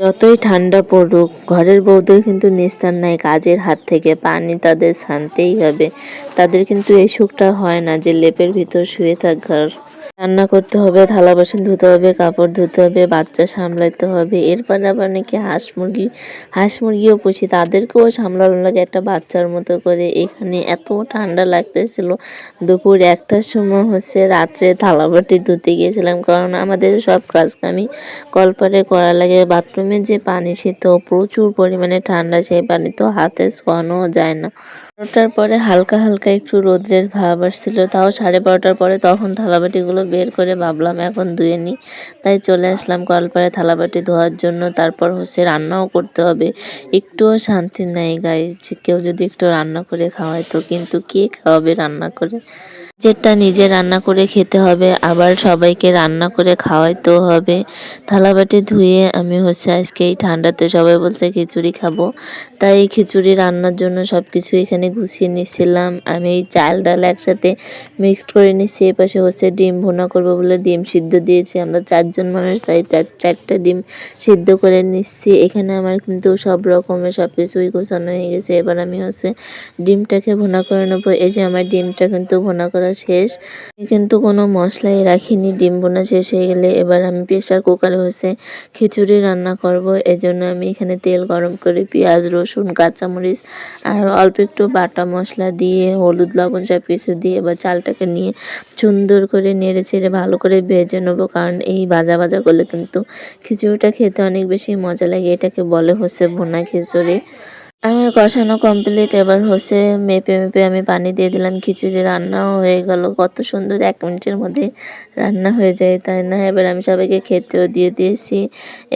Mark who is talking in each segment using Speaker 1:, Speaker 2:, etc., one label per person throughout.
Speaker 1: যতই ঠান্ডা পড়ুক ঘরের বউদের কিন্তু নিস্তার নাই কাজের হাত থেকে। পানি তাদের ছানতেই হবে। তাদের কিন্তু এই সুখটা হয় না যে লেপের ভিতর শুয়ে থাকার। রান্না করতে হবে, থালা বাসন ধুতে হবে, কাপড় ধুতে হবে, বাচ্চা সামলাতে হবে। এরপরে আবার নাকি হাঁস মুরগিও পুষি, তাদেরকেও সামলানো লাগে একটা বাচ্চার মতো করে। এখানে এত ঠান্ডা লাগতেছিল। দুপুর ১টার সময় রাত্রে থালাবাটি ধুতে গিয়েছিলাম, কারণ আমাদের সব কাজ আমি কলপারে করা লাগে। বাথরুমে যে পানি সেটা প্রচুর পরিমাণে ঠান্ডা, সেই পানি তো হাতে ছোঁয়ানো যায় না। ১২টার পরে হালকা হালকা একটু রোদ্রের ভাব আসছিল, তাও 12:30টার পরে তখন থালাবাটিগুলো বের করে ভাবলাম এখন ধুয়ে নিই। তাই চলে আসলাম কলপারে থালাবাটি ধোয়ার জন্য। তারপর রান্নাও করতে হবে। একটুও শান্তি নাই গাইস, কেউ যদি একটু রান্না করে খাওয়াইতো, কিন্তু কে খাওয়াবে রান্না করে? নিজেরটা নিজে রান্না করে খেতে হবে, আবার সবাইকে রান্না করে খাওয়াইতেও হবে। থালাবাটি ধুয়ে আমি আজকে এই ঠান্ডাতে সবাই বলছে খিচুড়ি খাবো, তাই খিচুড়ি রান্নার জন্য সব কিছু এখানে গুছিয়ে নিচ্ছিলাম। আমি এই চাল ডাল একসাথে মিক্সড করে নিচ্ছি। এপাশে ডিম ভুনা করবো বলে ডিম সিদ্ধ দিয়েছি। আমরা 4 জন মানুষ, তাই 4টা ডিম সিদ্ধ করে নিচ্ছি। এখানে আমার কিন্তু সব রকমের সব কিছুই গোছানো হয়ে গেছে। এবার আমি ডিমটাকে ভুনা করে নেবো। এই যে আমার ডিমটা কিন্তু ভুনা করা শেষ। আমি কিন্তু কোনো মশলাই রাখিনি। ডিম ভুনা শেষ হয়ে গেলে এবার আমি প্রেসার কুকারে খিচুড়ি রান্না করব। এজন্য আমি এখানে তেল গরম করে পেঁয়াজ, রসুন, কাঁচামরিচ আর অল্প একটু বাটা মশলা দিয়ে, হলুদ লবণ সব কিছু দিয়ে এবার চালটাকে নিয়ে সুন্দর করে নেড়ে চেড়ে ভালো করে ভেজে নেবো, কারণ এই ভাজা ভাজা করলে কিন্তু খিচুড়িটা খেতে অনেক বেশি মজা লাগে। এটাকে বলে ভুনা খিচুড়ি। আমার কষানো কমপ্লিট। এবার মেপে মেপে আমি পানি দিয়ে দিলাম। খিচুড়ি রান্নাও হয়ে গেল। কত সুন্দর 1 মিনিটের মধ্যে রান্না হয়ে যায়, তাই না? এবার আমি সবাইকে খেতেও দিয়ে দিয়েছি।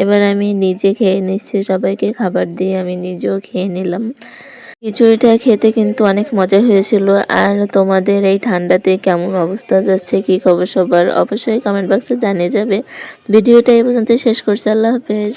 Speaker 1: এবার আমি নিজে খেয়ে নিচ্ছি। সবাইকে খাবার দিয়ে আমি নিজেও খেয়ে নিলাম। খিচুড়িটা খেতে কিন্তু অনেক মজা হয়েছিল। আর তোমাদের এই ঠান্ডাতে কেমন অবস্থা যাচ্ছে, কি খবর সবার, অবশ্যই কমেন্ট বক্সে জানিয়ে যাবে। ভিডিওটা এই পর্যন্ত শেষ করছি। আল্লাহ হাফেজ।